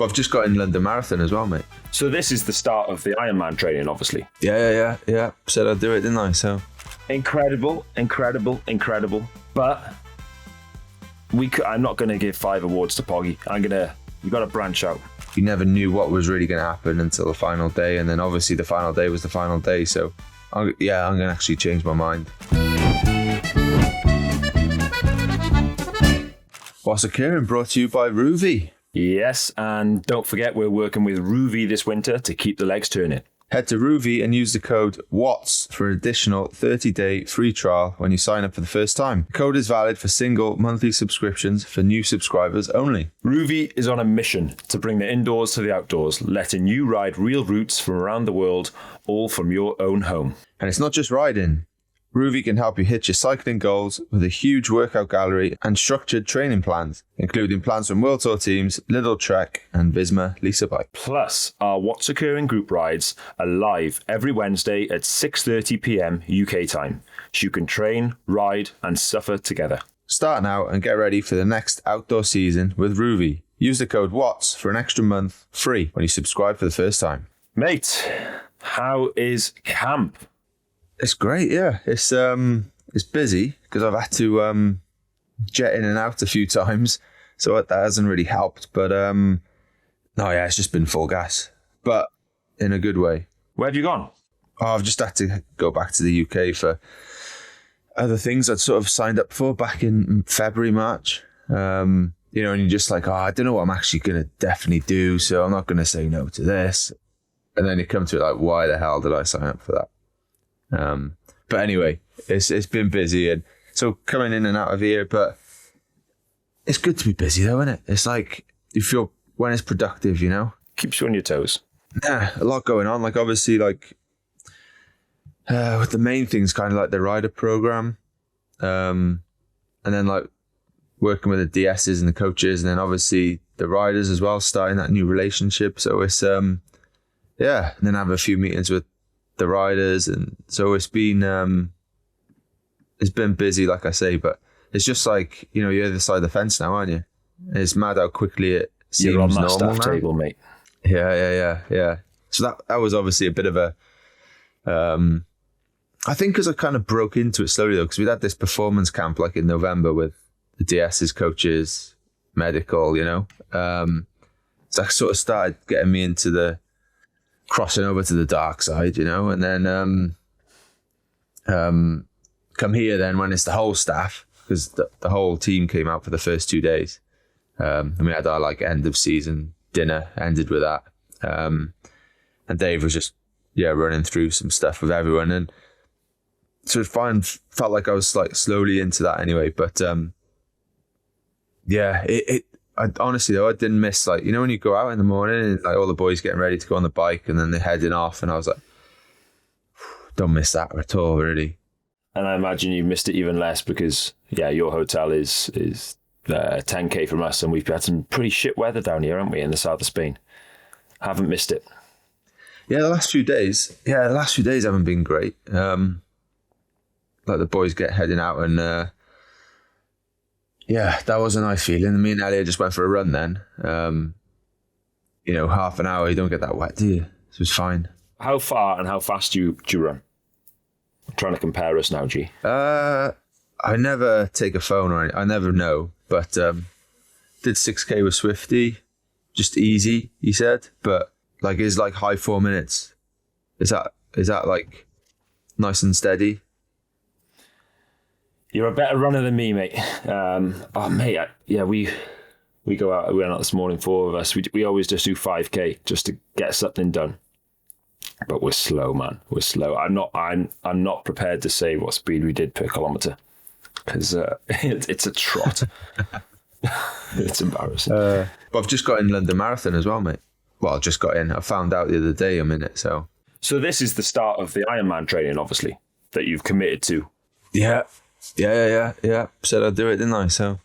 But I've just got in London Marathon as well, mate. So this is the start of the Ironman training, obviously. Yeah. Said I'd do it, didn't I? So incredible. But I'm not going to give 5 awards to Poggy. You got to branch out. You never knew what was really going to happen until the final day, and then obviously the final day was the final day. So I'm going to actually change my mind. What's Occurring brought to you by ROUVY. Yes, and don't forget we're working with ROUVY this winter to keep the legs turning. Head to ROUVY and use the code WATTS for an additional 30-day free trial when you sign up for the first time. The code is valid for single monthly subscriptions for new subscribers only. ROUVY is on a mission to bring the indoors to the outdoors, letting you ride real routes from around the world, all from your own home. And it's not just riding. ROUVY can help you hit your cycling goals with a huge workout gallery and structured training plans, including plans from World Tour teams Lidl Trek and Visma Lisa Bike. Plus, our What's Occurring group rides are live every Wednesday at 6:30 p.m. UK time, so you can train, ride and suffer together. Start now and get ready for the next outdoor season with ROUVY. Use the code WATTS for an extra month free when you subscribe for the first time. Mate, how is camp? It's great, yeah. It's busy because I've had to jet in and out a few times, so that hasn't really helped. But it's just been full gas, but in a good way. Where have you gone? Oh, I've just had to go back to the UK for other things I'd sort of signed up for back in February, March. And you're just like, I don't know what I'm actually going to definitely do, so I'm not going to say no to this. And then you come to it like, why the hell did I sign up for that? But anyway, it's been busy, and so coming in and out of here, but it's good to be busy though, isn't it? It's like you feel when it's productive, Keeps you on your toes. Yeah, a lot going on. Like obviously, like with the main things, kind of like the rider program, and then like working with the DSs and the coaches, and then obviously the riders as well, starting that new relationship. So it's and then I have a few meetings with the riders, and so it's been busy, like I say, but it's just like, you're the other side of the fence now, aren't you? It's mad how quickly it seems normal. You're on that normal staff now. table, mate. Yeah. So that was obviously a bit of a I think because I kind of broke into it slowly though, because we'd had this performance camp like in November with the DS's coaches, medical, so I sort of started getting me into the crossing over to the dark side, and then come here then when it's the whole staff, because the whole team came out for the first 2 days. And we had our like end of season dinner, ended with that. And Dave was just running through some stuff with everyone, and so it felt like I was like slowly into that anyway. But I honestly though, I didn't miss, like, when you go out in the morning and like all the boys getting ready to go on the bike and then they're heading off, and I was like, don't miss that at all, really. And I imagine you missed it even less because your hotel is 10k from us, and we've had some pretty shit weather down here, haven't we, in the south of Spain? Haven't missed it. Yeah, the last few days haven't been great. Like the boys heading out, and that was a nice feeling. Me and Elliot just went for a run then. Half an hour, you don't get that wet, do you? So it's fine. How far and how fast do you run? I'm trying to compare us now, G. I never take a phone or anything. I never know. But did 6K with Swifty. Just easy, he said. But like it's like high 4 minutes. Is that like nice and steady? You're a better runner than me, mate. We go out. We went out this morning, 4 of us. We always just do 5k just to get something done. But we're slow, man. We're slow. I'm not prepared to say what speed we did per kilometre, because it's a trot. It's embarrassing. But I've just got in London Marathon as well, mate. Well, I just got in. I found out the other day I'm in it. So this is the start of the Ironman training, obviously, that you've committed to. Yeah. Said I'd do it, didn't I? So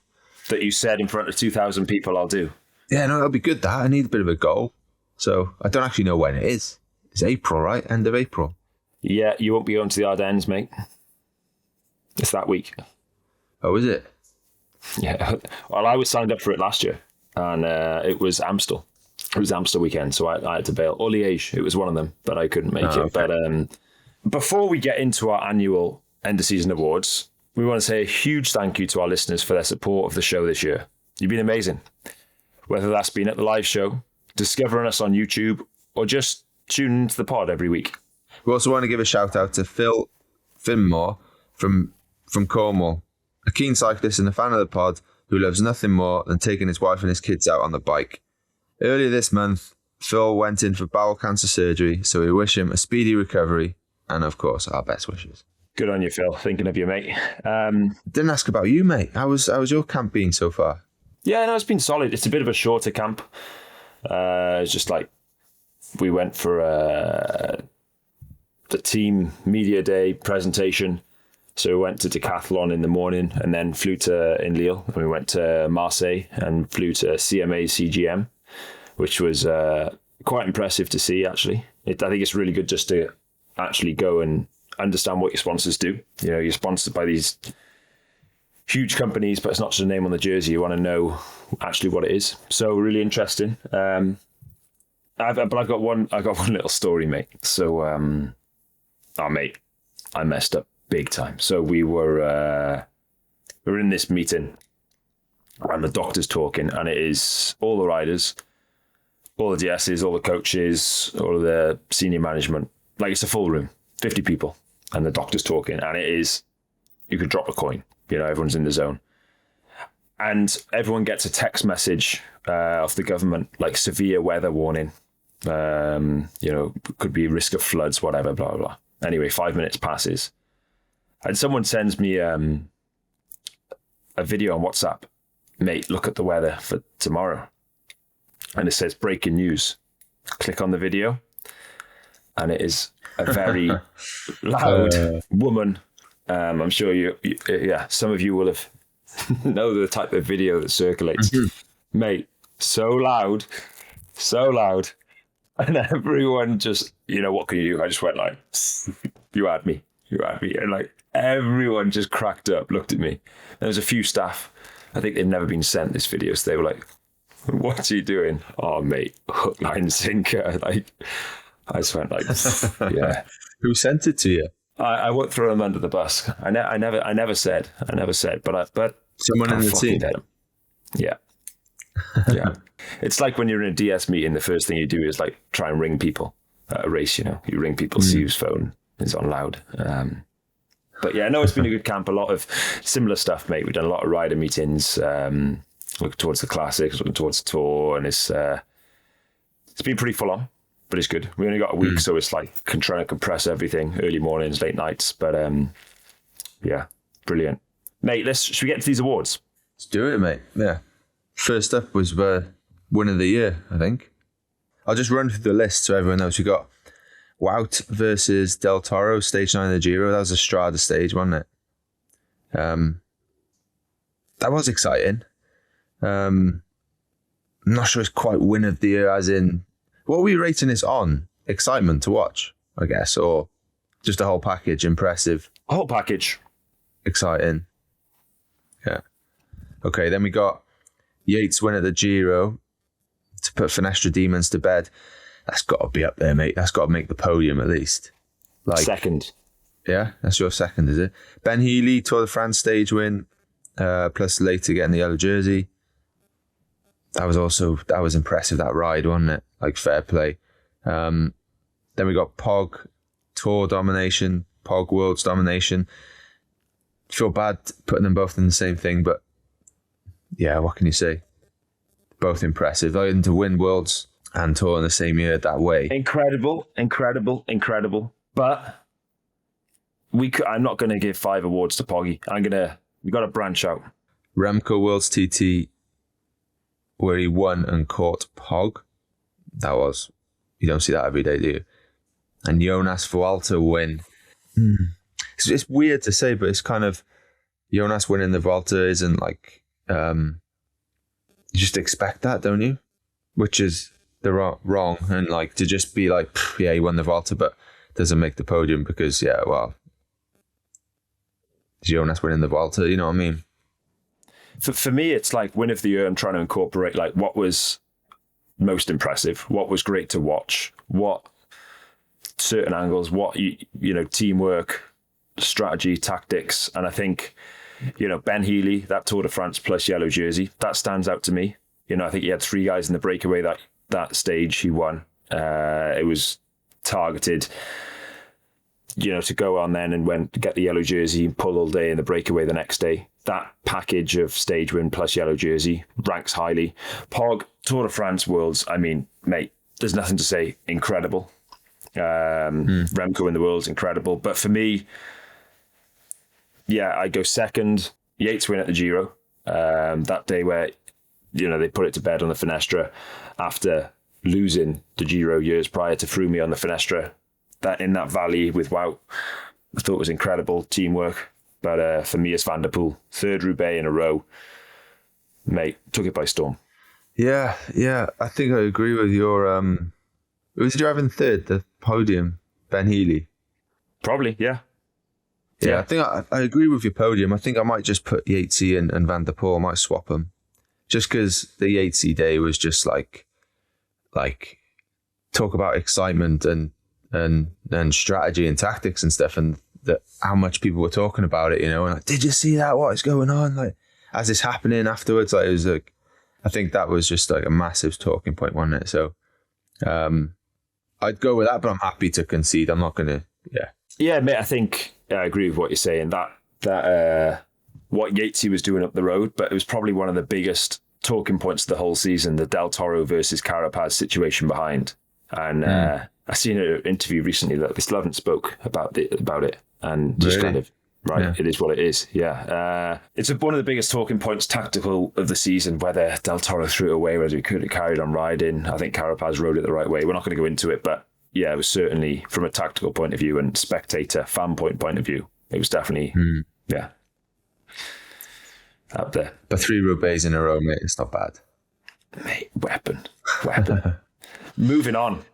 that you said in front of 2,000 people, I'll do. Yeah, no, that'll be good. That I need a bit of a goal. So I don't actually know when it is. It's April, right? End of April. Yeah, you won't be going to the Ardennes, mate. It's that week. Oh, is it? Yeah. Well, I was signed up for it last year, and it was Amstel. It was Amstel weekend, so I had to bail. Or Liège, it was one of them, but I couldn't make it. Okay. But before we get into our annual end of season awards, we want to say a huge thank you to our listeners for their support of the show this year. You've been amazing. Whether that's been at the live show, discovering us on YouTube, or just tuning into the pod every week. We also want to give a shout out to Phil Finmore from Cornwall, a keen cyclist and a fan of the pod who loves nothing more than taking his wife and his kids out on the bike. Earlier this month, Phil went in for bowel cancer surgery, so we wish him a speedy recovery and, of course, our best wishes. Good on you, Phil. Thinking of you, mate. Didn't ask about you, mate. How's your camp been so far? Yeah, no, it's been solid. It's a bit of a shorter camp. It's just like we went for the team media day presentation. So we went to Decathlon in the morning and then flew in Lille. And we went to Marseille and flew to CMA CGM, which was quite impressive to see, actually. I think it's really good just to actually go and understand what your sponsors do. You know, you're sponsored by these huge companies, but it's not just a name on the jersey. You want to know actually what it is. So really interesting. I've got one little story, mate. So, mate, I messed up big time. So we were in this meeting and the doctor's talking, and it is all the riders, all the DSs, all the coaches, all of the senior management. Like, it's a full room, 50 people, and the doctor's talking, and it is, you could drop a coin. You know, everyone's in the zone. And everyone gets a text message off the government, like severe weather warning. You know, could be risk of floods, whatever, blah, blah, blah. Anyway, 5 minutes passes. And someone sends me a video on WhatsApp. Mate, look at the weather for tomorrow. And it says breaking news. Click on the video. And it is a very loud woman. I'm sure some of you will have know the type of video that circulates. Mm-hmm. Mate, so loud. And everyone just, you know, what can you do? I just went like, you had me. And like, everyone just cracked up, looked at me. There was a few staff, I think they've never been sent this video, so they were like, what are you doing? Oh, mate, hook, line, sinker. Like, I just went like, yeah. Who sent it to you? I won't throw them under the bus. I never said, but someone in the team. Yeah. Yeah. It's like when you're in a DS meeting, the first thing you do is like try and ring people at a race, you know, you ring people, see whose phone is on loud. But yeah, no, it's been a good camp. A lot of similar stuff, mate. We've done a lot of rider meetings, looking towards the classics, looking towards the tour, and it's been pretty full on, but it's good. We only got a week, so it's like trying to compress everything, early mornings, late nights. But yeah, brilliant. Mate, should we get to these awards? Let's do it, mate. Yeah. First up was win of the year, I think. I'll just run through the list so everyone knows. We got Wout versus Del Toro, stage 9 of the Giro. That was a Strada stage, wasn't it? That was exciting. I'm not sure it's quite win of the year, as in, what are we rating this on? Excitement to watch, I guess, or just a whole package, impressive? A whole package. Exciting. Yeah. Okay, then we got Yates win at the Giro to put Finestra Demons to bed. That's got to be up there, mate. That's got to make the podium at least. Like, second. Yeah, that's your second, is it? Ben Healy, Tour de France stage win, plus later getting the yellow jersey. That was impressive, that ride, wasn't it? Like, fair play. Then we got Pog Tour domination, Pog Worlds domination. Feel bad putting them both in the same thing, but yeah, what can you say? Both impressive. Like, to win Worlds and Tour in the same year that way. Incredible. But I'm not going to give 5 awards to Poggy. We got to branch out. Remco Worlds TT, where he won and caught Pog. You don't see that every day, do you? And Jonas Vuelta win. It's weird to say, but it's kind of, Jonas winning the Vuelta isn't like, you just expect that, don't you? Which is wrong. And like, to just be like, yeah, he won the Vuelta, but doesn't make the podium because, yeah, well, Jonas winning the Vuelta, you know what I mean? For me, it's like win of the year. I'm trying to incorporate like what was most impressive, what was great to watch, what certain angles, what, teamwork, strategy, tactics. And I think, Ben Healy, that Tour de France plus yellow jersey, that stands out to me. I think he had 3 guys in the breakaway that stage he won. It was targeted, to go on then and get the yellow jersey and pull all day in the breakaway the next day. That package of stage win plus yellow jersey ranks highly. Pog, Tour de France, Worlds, I mean, mate, there's nothing to say. Incredible. Remco in the Worlds, incredible. But for me, I'd go second. Yates win at the Giro. That day where, they put it to bed on the Finestra after losing the Giro years prior to Froome on the Finestra. That in that valley with Wout, I thought was incredible teamwork. But for me, it's Van der Poel, 3rd Roubaix in a row. Mate, took it by storm. Yeah. I think I agree with your... Who was driving 3rd, the podium? Ben Healy? Probably, yeah. Yeah, I think I agree with your podium. I think I might just put Yatesy and Van der Poel. I might swap them. Just because the Yatesy day was just like talk about excitement and strategy and tactics and stuff, and how much people were talking about it, and like, did you see that? What is going on? Like, as it's happening afterwards, like, it was like, I think that was just like a massive talking point, wasn't it? So, I'd go with that, but I'm happy to concede. I'm not gonna, Yeah, mate, I think I agree with what you're saying. That what Yatesy was doing up the road, but it was probably one of the biggest talking points of the whole season, the Del Toro versus Carapaz situation behind. And I seen an interview recently that they still haven't spoke about it, and just kind of, right, yeah. It is what it is. Yeah. It's one of the biggest talking points tactical of the season, whether Del Toro threw it away, whether he could have carried on riding. I think Carapaz rode it the right way. We're not going to go into it, but yeah, it was certainly from a tactical point of view and spectator fan point of view, it was definitely, up there. But 3 Roubaix in a row, mate, it's not bad. Mate, weapon. Moving on,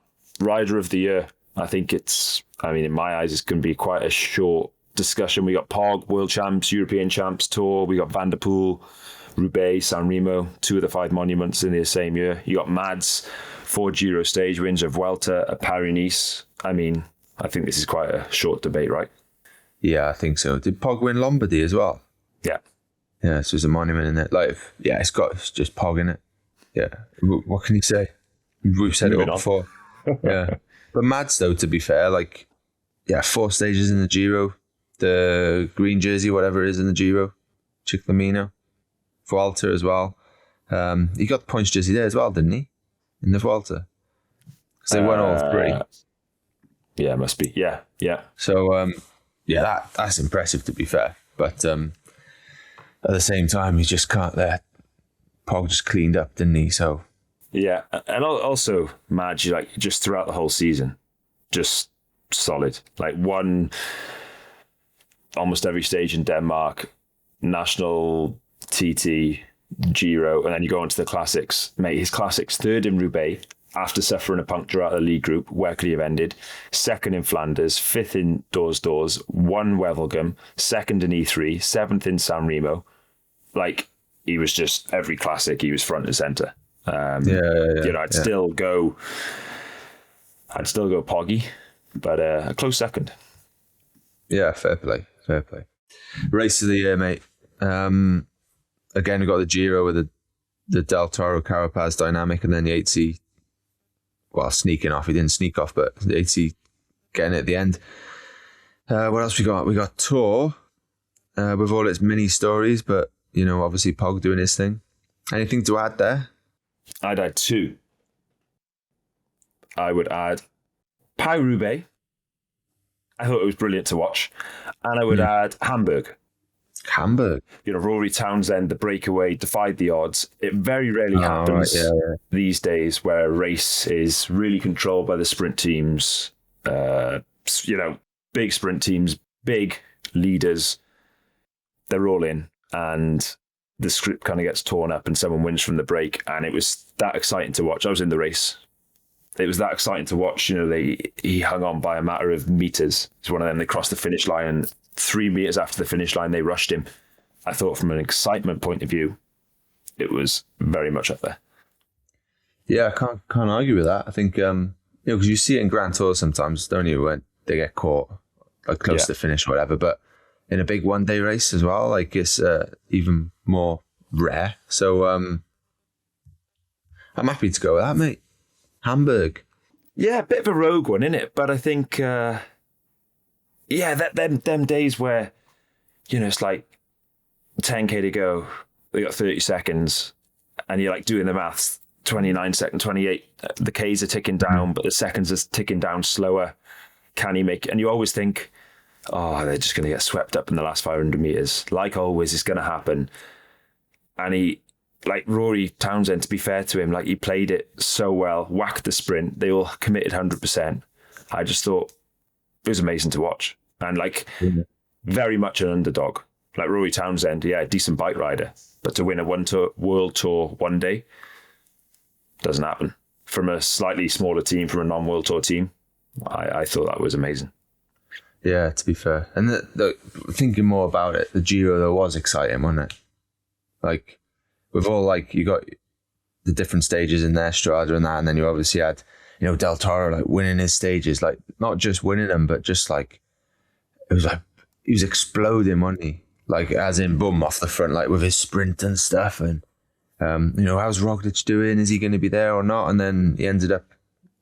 Rider of the Year. I think in my eyes, it's going to be quite a short discussion. We got Pog, World Champs, European Champs, Tour. We got Van der Poel, Roubaix, San Remo, 2 of the 5 monuments in the same year. You got Mads, 4 Giro stage wins, a Vuelta, a Paris-Nice. I think this is quite a short debate, right? Yeah, I think so. Did Pog win Lombardy as well? Yeah. Yeah, so there's a monument in it. Like, yeah, it's just Pog in it. Yeah. What can you say? We've said it before. Yeah. But Mads, though, to be fair, 4 stages in the Giro, the green jersey, whatever it is in the Giro, Ciclamino, Vuelta as well. He got the points jersey there as well, didn't he? In the Vuelta. Because they won all 3. Yeah, must be. Yeah. So, that's impressive, to be fair. But at the same time, you just can't let Pog just cleaned up, didn't he? So... Yeah, and also, Madge, just throughout the whole season, just solid. Won almost every stage in Denmark, National, TT, Giro, and then you go on to the Classics. Mate, his Classics, 3rd in Roubaix, after suffering a puncture out of the league group, where could he have ended? 2nd in Flanders, 5th in Doors, 1 Wevelgem, 2nd in E3, 7th in San Remo. He was just, every Classic, he was front and centre. I'd still go Poggy, but a close second. Yeah, fair play. Race of the year, mate. Again, we got the Giro with the Del Toro Carapaz dynamic, and then Yatesy, sneaking off. He didn't sneak off, but Yatesy getting it at the end. What else we got? We got Tour with all its mini stories, but obviously Pog doing his thing. Anything to add there? I'd add 2. I would add Paris-Roubaix. I thought it was brilliant to watch. And I would add Hamburg. Rory Townsend, the breakaway, defied the odds. It very rarely happens these days where a race is really controlled by the sprint teams. Big sprint teams, big leaders. They're all in. And the script kind of gets torn up and someone wins from the break, and it was that exciting to watch. I was in the race. It was that exciting to watch. He hung on by a matter of meters. It's one of them. They crossed the finish line, and 3 meters after the finish line, they rushed him. I thought from an excitement point of view, it was very much up there. Yeah, I can't argue with that. I think because you see it in Grand Tours sometimes, don't you, when they get caught like close to the finish or whatever. But in a big one day race as well, like it's even more rare. So I'm happy to go with that, mate. Hamburg. Yeah, a bit of a rogue one, isn't it? But I think, them days where, it's like 10K to go, they got 30 seconds, and you're like doing the maths, 29 seconds, 28, the Ks are ticking down, but the seconds are ticking down slower. Can he make it? And you always think, oh, they're just going to get swept up in the last 500 meters. Like always, it's going to happen. And like Rory Townsend, to be fair to him, like he played it so well, whacked the sprint. They all committed 100%. I just thought it was amazing to watch. And like very much an underdog. Like Rory Townsend, yeah, decent bike rider. But to win a world tour one day doesn't happen. From a slightly smaller team, from a non-world tour team, I thought that was amazing. Yeah, to be fair. And thinking more about it, the Giro though was exciting, wasn't it? Like, with all, like, you got the different stages in there, Strada and that, and then you obviously had, Del Toro, like, winning his stages, like, not just winning them, but just, like, it was like, he was exploding, wasn't he? Like, as in, boom, off the front, like, with his sprint and stuff, and, how's Roglic doing? Is he going to be there or not? And then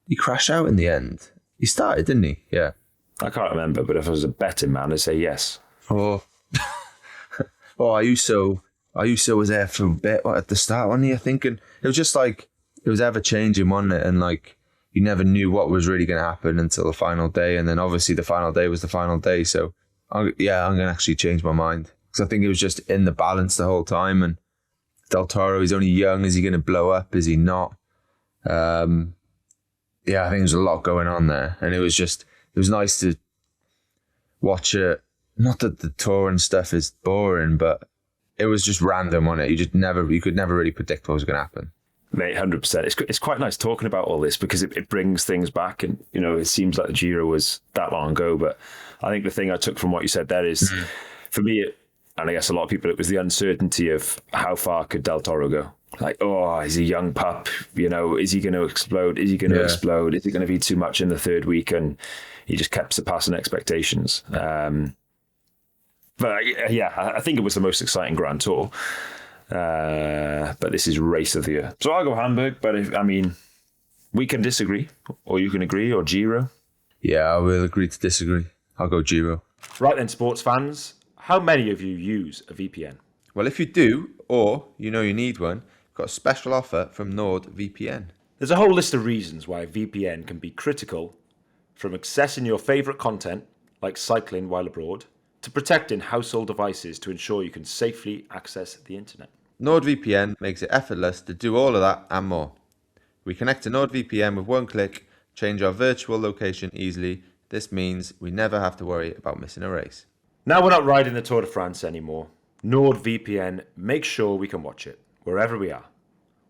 he crashed out in the end. He started, didn't he? Yeah. I can't remember, but if I was a betting man, I'd say yes. Oh, Ayuso was there for a bit at the start, wasn't he? I think, and it was just like it was ever changing, wasn't it? And like you never knew what was really going to happen until the final day, and then obviously the final day was the final day. So I'm going to actually change my mind because I think it was just in the balance the whole time. And Del Toro, he's only young. Is he going to blow up? Is he not? I think there's a lot going on there, and it was nice to watch it. Not that the tour and stuff is boring, but it was just random on it. You could never really predict what was going to happen. Mate, 100%. It's quite nice talking about all this because it brings things back, and it seems like the Giro was that long ago. But I think the thing I took from what you said there is, for me, and I guess a lot of people, it was the uncertainty of how far could Del Toro go. Like, oh, he's a young pup. Is he going to explode? Is he going to explode? Is it going to be too much in the third week? And he just kept surpassing expectations. But I think it was the most exciting Grand Tour. But this is race of the year. So I'll go Hamburg, but we can disagree, or you can agree, or Giro. Yeah, I will agree to disagree. I'll go Giro. Right then, sports fans, how many of you use a VPN? Well, if you do, or you need one, we've got a special offer from NordVPN. There's a whole list of reasons why a VPN can be critical, from accessing your favourite content, like cycling while abroad, to protecting household devices to ensure you can safely access the internet. NordVPN makes it effortless to do all of that and more. We connect to NordVPN with one click, change our virtual location easily. This means we never have to worry about missing a race. Now we're not riding the Tour de France anymore. NordVPN makes sure we can watch it wherever we are.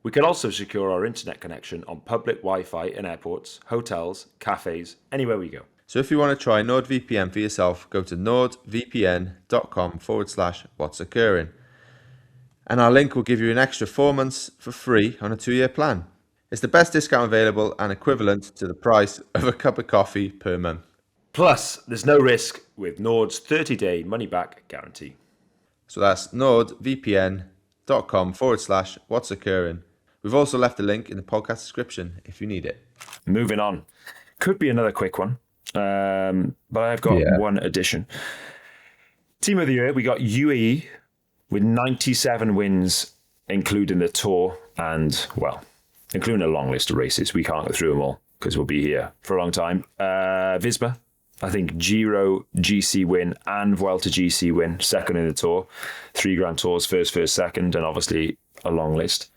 We can also secure our internet connection on public Wi-Fi in airports, hotels, cafes, anywhere we go. So if you want to try NordVPN for yourself, go to nordvpn.com/what's occurring. And our link will give you an extra 4 months for free on a 2-year plan. It's the best discount available and equivalent to the price of a cup of coffee per month. Plus, there's no risk with Nord's 30-day money-back guarantee. So that's nordvpn.com/what's occurring. We've also left a link in the podcast description if you need it. Moving on. Could be another quick one. But I've got one addition. Team of the year, we got UAE with 97 wins, including the Tour and, including a long list of races. We can't go through them all because we'll be here for a long time. Visma, I think Giro GC win and Vuelta GC win, second in the Tour. 3 Grand Tours, first, second, and obviously a long list.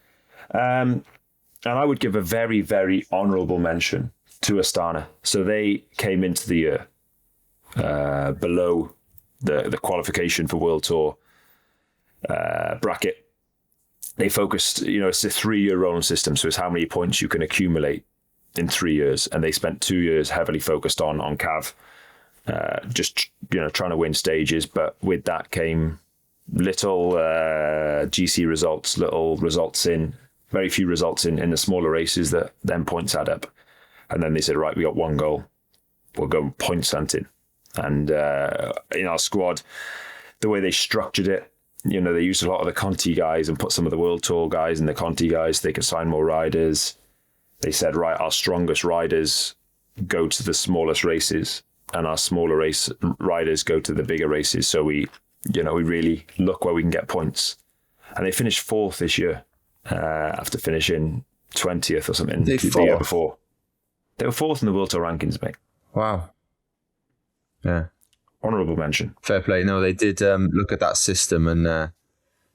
And I would give a very, very honourable mention to Astana. So they came into the year below the qualification for World Tour bracket. They focused, it's a 3-year rolling system, so it's how many points you can accumulate in 3 years, and they spent 2 years heavily focused on Cav, just trying to win stages. But with that came little GC results, little results in very few results in the smaller races that then points add up. And then they said, right, we got one goal. We'll go points hunting. And in our squad, the way they structured it, you know, they used a lot of the Conti guys and put some of the World Tour guys and the Conti guys. They could sign more riders. They said, right, our strongest riders go to the smallest races and our smaller riders go to the bigger races. So we really look where we can get points. And they finished fourth this year after finishing 20th or something the year before. They were fourth in the World Tour rankings, mate. Wow. Yeah. Honourable mention. Fair play. No, they did look at that system and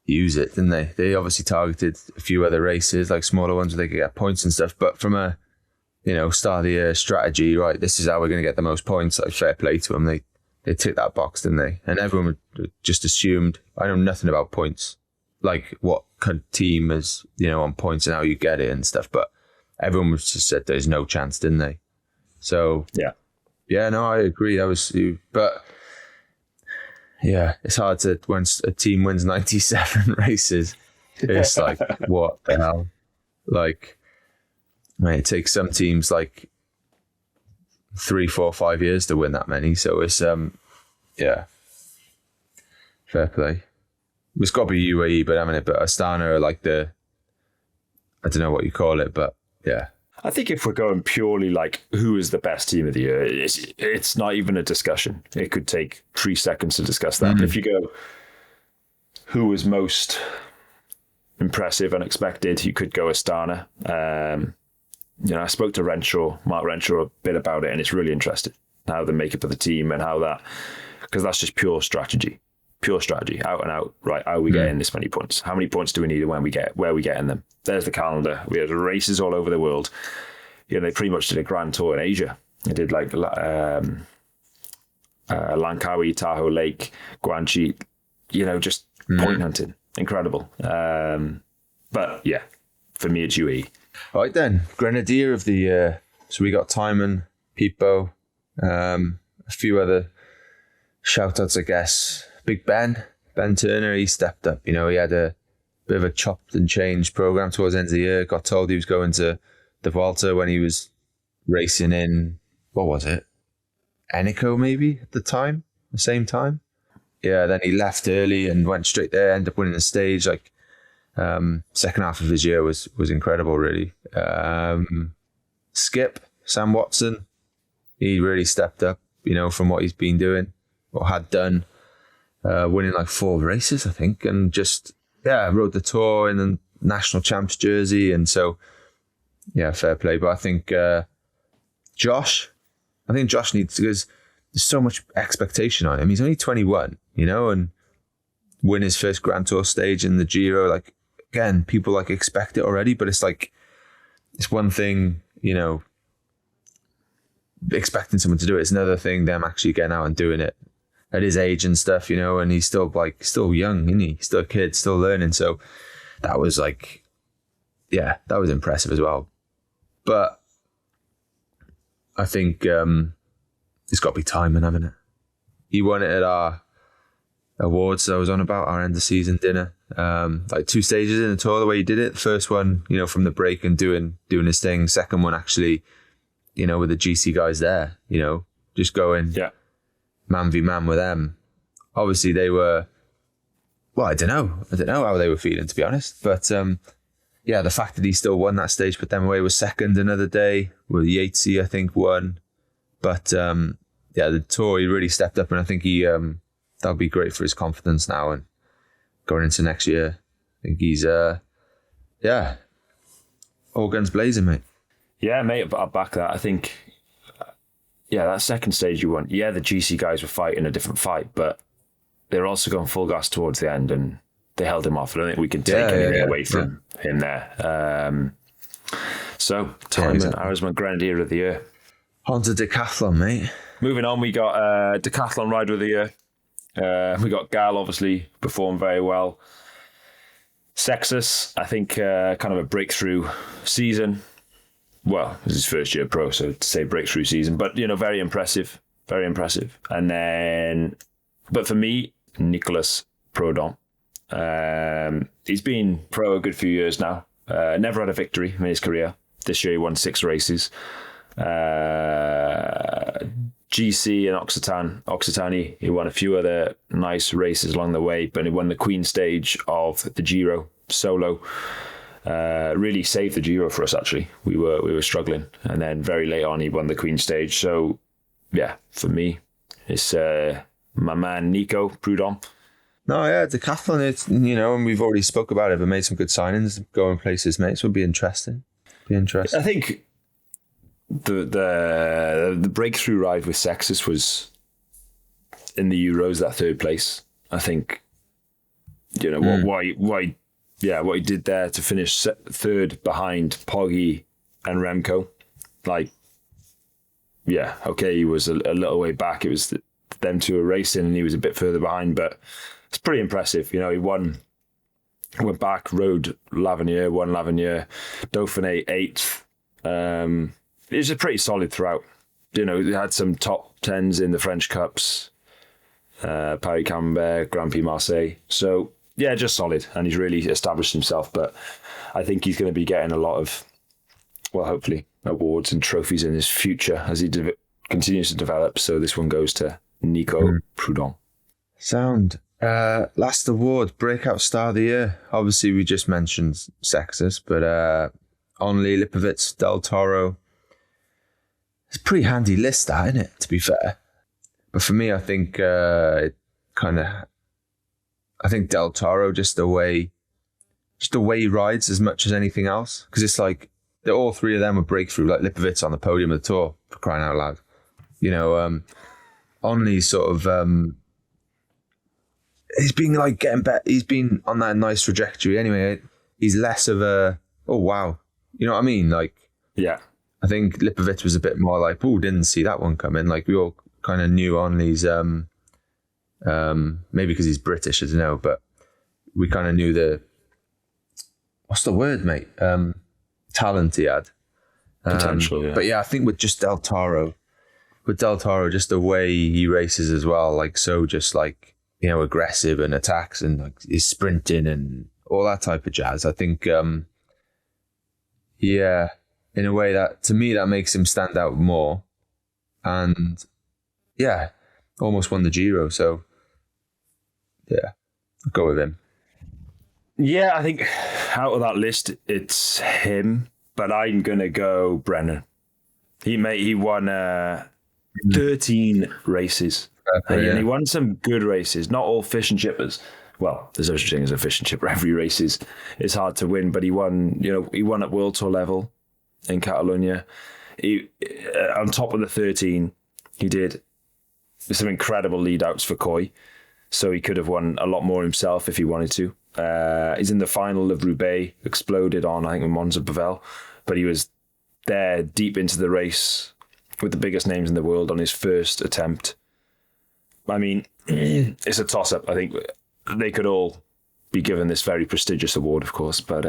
use it, didn't they? They obviously targeted a few other races, like smaller ones where they could get points and stuff. But from a, start of the year strategy, right, this is how we're going to get the most points. Like, fair play to them. They ticked that box, didn't they? And everyone just assumed, I know nothing about points, like what kind of team is, on points and how you get it and stuff. But everyone was just said there's no chance, didn't they? So, yeah, no, I agree. That was, but yeah, it's hard to, when a team wins 97 races, it's like, what the hell? Like, it takes some teams like 3, 4, 5 years to win that many. So it's, fair play. It's got to be UAE, but Astana are like I don't know what you call it, but yeah. I think if we're going purely like who is the best team of the year, it's not even a discussion. It could take 3 seconds to discuss that. But if you go, who was most impressive, unexpected, you could go Astana. I spoke to Mark Renshaw, a bit about it, and it's really interesting how the makeup of the team and how that, because that's just pure strategy, out and out. Right, how are we getting this many points? How many points do we need, and where are we getting them? There's the calendar. We had races all over the world. They pretty much did a grand tour in Asia. They did like Langkawi, Tahoe Lake, Guangxi. Just point hunting, incredible. But yeah, for me it's UAE. All right then, Grenadier of the year. So we got Timon, Pipo, a few other shout-outs, I guess. Big Ben Turner, he stepped up. He had a bit of a chopped and changed program towards the end of the year. Got told he was going to the Vuelta when he was racing in, what was it? Eneco maybe at the same time. Yeah, then he left early and went straight there, ended up winning the stage. Like, second half of his year was incredible, really. Skip, Sam Watson, he really stepped up, from what he's been doing or had done. Winning like 4 races, I think, and just, rode the tour in the national champs jersey. And so, fair play. But I think Josh needs to, because there's so much expectation on him. He's only 21, and win his first Grand Tour stage in the Giro. Like, again, people like expect it already, but it's like, it's one thing, expecting someone to do it. It's another thing, them actually getting out and doing it at his age and stuff, and he's still young, isn't he? Still a kid, still learning. So that was like, that was impressive as well. But I think it's got to be Timon, hasn't it? He won it at our awards that I was on about, our end of season dinner. Like 2 stages in the tour, the way he did it. The first one, from the break and doing his thing. Second one, actually, with the GC guys there, just going man v man with them. Obviously, they were, well, I don't know how they were feeling, to be honest. But the fact that he still won that stage, put them away, was second another day. With Yatesy, I think, won. But the tour, he really stepped up, and I think he that'll be great for his confidence now and going into next year. I think he's all guns blazing, mate. Yeah, mate, I'll back that. I think, that second stage you won. Yeah, the GC guys were fighting a different fight, but they were also going full gas towards the end, and they held him off. I don't think we can take anything away from him there. So, Timon, Arizona Grenadier of the year. On to Decathlon, mate. Moving on, we got Decathlon Rider of the Year. We got Gal, obviously, performed very well. Sexus, I think, kind of a breakthrough season. Well, this is his first year pro, so to say breakthrough season, but, very impressive. Very impressive. And then, but for me, Nicolas Proudhon. He's been pro a good few years now. Never had a victory in his career. This year he won 6 races. GC and Occitanie, he won a few other nice races along the way, but he won the Queen stage of the Giro solo. Really saved the Giro for us, actually. We were struggling, and then very late on he won the Queen stage. So yeah, for me, it's my man Nico Prudhomme. No, yeah, Decathlon, it's, you know, and we've already spoke about it, but made some good signings, going places, mate. So it'll be interesting. I think the breakthrough ride with Sexus was in the Euros, that 3rd place. I think, you know, what he did there to finish 3rd behind Poggi and Remco. Like, yeah, okay, he was a little way back. It was them two were racing and he was a bit further behind, but it's pretty impressive. You know, he went back, rode L'Avenir, won L'Avenir, Dauphiné 8th. It was a pretty solid throughout. You know, he had some top 10s in the French Cups, Paris-Camembert, Grand Prix Marseille. So, yeah, just solid. And he's really established himself. But I think he's going to be getting a lot of, well, hopefully, awards and trophies in his future as he continues to develop. So this one goes to Nico Prudhomme. Sound. Last award, Breakout Star of the Year. Obviously, we just mentioned Sexus, but Onley, Lipovitz, Del Toro. It's a pretty handy list, that, isn't it, to be fair? But for me, I think I think Del Toro, just the way he rides as much as anything else. Because it's like, all 3 of them were breakthrough, like Lipovitz on the podium of the Tour, for crying out loud. You know, Onley's sort of... he's been like getting better. He's been on that nice trajectory anyway. He's less of a, oh wow, you know what I mean? Like, yeah, I think Lipovitz was a bit more like, oh, didn't see that one coming. Like, we all kind of knew Onley's, maybe because he's British, I don't know, but we kind of knew what's the word, mate? Talent he had. Potential, yeah. But yeah, I think with Del Toro, just the way he races as well, like, so just like, you know, aggressive and attacks and like is sprinting and all that type of jazz. I think, yeah, in a way that, to me, that makes him stand out more. And yeah, almost won the Giro. So yeah, I'll go with him. Yeah, I think out of that list, it's him, but I'm going to go Brennan. He won 13 races. And he won some good races, not all fish and chippers. Well, there's no such thing as a fish and chipper. Every race is hard to win, but he won at World Tour level in Catalonia. He, on top of the 13, he did some incredible lead outs for Coy. So he could have won a lot more himself if he wanted to. He's in the final of Roubaix, exploded on, I think, Monza Pavel, but he was there deep into the race with the biggest names in the world on his first attempt. I mean, it's a toss-up. I think they could all be given this very prestigious award, of course, but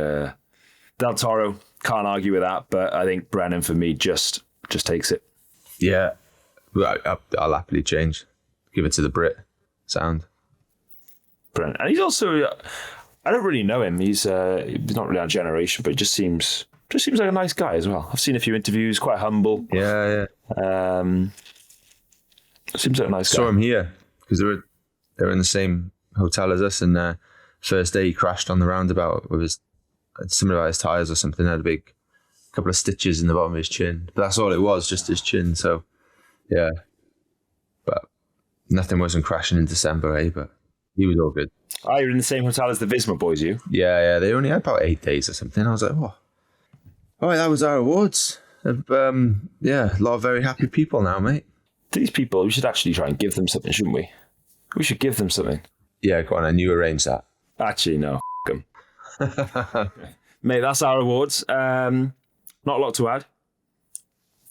Del Toro, can't argue with that, but I think Brennan, for me, just takes it. Yeah, I'll happily change. Give it to the Brit. Sound. Brennan. And he's also, I don't really know him. He's not really our generation, but he just seems like a nice guy as well. I've seen a few interviews, quite humble. Yeah. Seems like a nice guy. Saw him here because they were in the same hotel as us, and first day he crashed on the roundabout with something about his tyres or something. Had a big couple of stitches in the bottom of his chin, but that's all it was, just his chin. So yeah, but nothing worse than crashing in December, eh? But he was all good. Oh, you're in the same hotel as the Visma boys, you? Yeah. They only had about 8 days or something. I was like, oh, all right, that was our awards. Yeah, a lot of very happy people now, mate. These people, we should actually try and give them something, shouldn't we? We should give them something. Yeah, go on, and you arrange that. Actually, no, f*** them. Mate, that's our awards. Not a lot to add.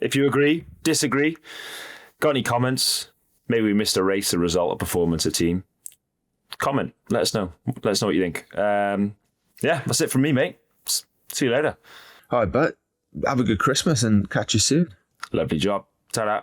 If you agree, disagree, got any comments, maybe we missed a race, a result, a performance, a team, comment. Let us know. Let us know what you think. Yeah, that's it from me, mate. See you later. All right, but have a good Christmas and catch you soon. Lovely job. Ta-da.